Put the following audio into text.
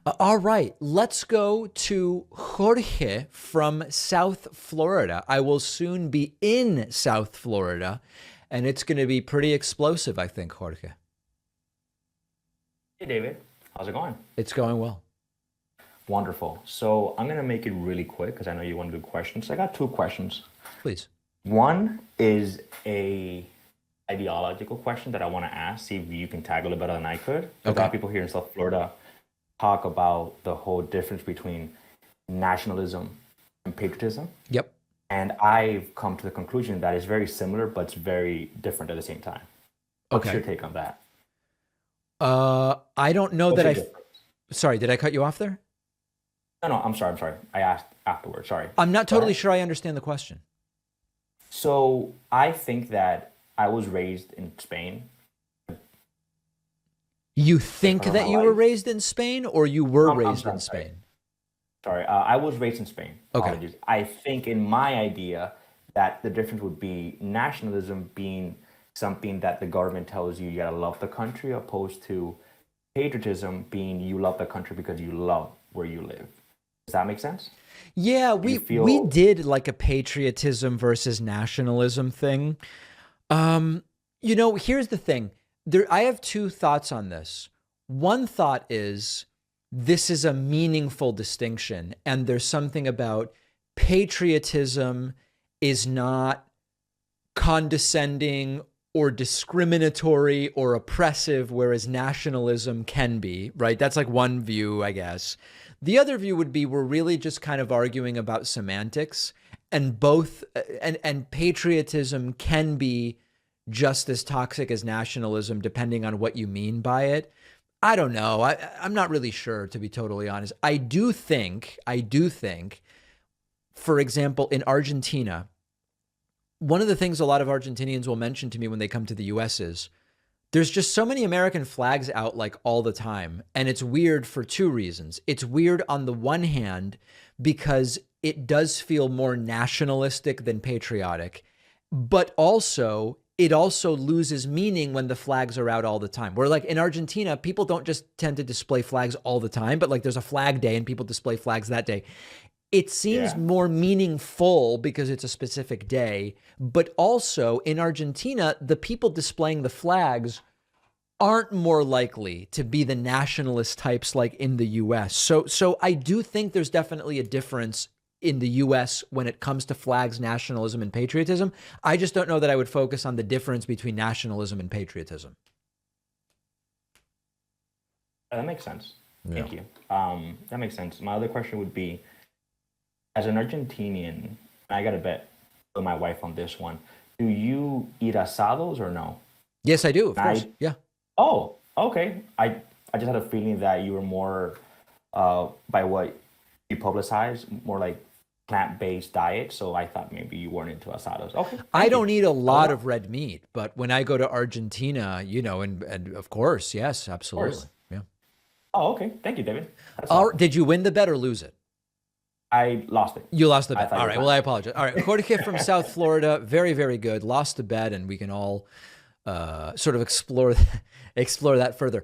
All right, let's go to Jorge from South Florida. I will soon be in South Florida, and it's going to be pretty explosive, I think, Jorge. Hey David, how's it going? It's going well. Wonderful. So I'm gonna make it really quick because I know you want to do questions. I got two questions. Please. One is a ideological question that I want to ask, see if you can tackle it better than I could. A lot Okay. of people here in South Florida talk about the whole difference between nationalism and patriotism. Yep. And I've come to the conclusion that it's very similar, but it's very different at the same time. What's your Okay. take on that? I don't know What's that your I. difference? Sorry, did I cut you off there? No, no, I'm sorry. I asked afterwards. Sorry. I'm not Go totally ahead. sure I understand the question. So I think that I was raised in Spain. You Big think part of my that you were life. raised in Spain or you were I'm raised sorry, in I'm sorry. Spain? Sorry, I was raised in Spain. Okay. Apologies. I think in my idea that the difference would be nationalism being something that the government tells you gotta love the country, opposed to patriotism being you love the country because you love where you live. Does that make sense? Yeah, Do you we feel? did like a patriotism versus nationalism thing. Here's the thing. I have two thoughts on this. One thought is this is a meaningful distinction, and there's something about patriotism is not condescending or discriminatory or oppressive, whereas nationalism can be, right? That's like one view, I guess. The other view would be we're really just kind of arguing about semantics, and both and patriotism can be just as toxic as nationalism, depending on what you mean by it. I don't know. I'm not really sure, to be totally honest. I do think, for example, in Argentina, one of the things a lot of Argentinians will mention to me when they come to the US is there's just so many American flags out like all the time. And it's weird for two reasons. It's weird on the one hand, because it does feel more nationalistic than patriotic, but also it also loses meaning when the flags are out all the time. Where like in Argentina, people don't just tend to display flags all the time, but like there's a flag day and people display flags that day. It seems Yeah. more meaningful because it's a specific day, but also in Argentina, the people displaying the flags aren't more likely to be the nationalist types like in the US. So I do think there's definitely a difference in the US when it comes to flags, nationalism, and patriotism. I just don't know that I would focus on the difference between nationalism and patriotism. That makes sense. Yeah. Thank you. That makes sense. My other question would be, as an Argentinian, and I got to bet with my wife on this one, do you eat asados or no? Yes, I do, of course. I Yeah. Oh, okay. I just had a feeling that you were more by what you publicize, more like plant-based diet. So I thought maybe you weren't into asados. Okay, I thank you. don't eat a That was lot all. of red meat, but when I go to Argentina, and of course, yes, Of course. absolutely. Yeah. Oh, okay. Thank you, David. That's all. Did you win the bet or lose it? I lost it. You lost the I bet. thought All you were right. Well, I trying. apologize. All right. Jorge from South Florida, very, very good. Lost the bet, and we can all sort of explore explore that further.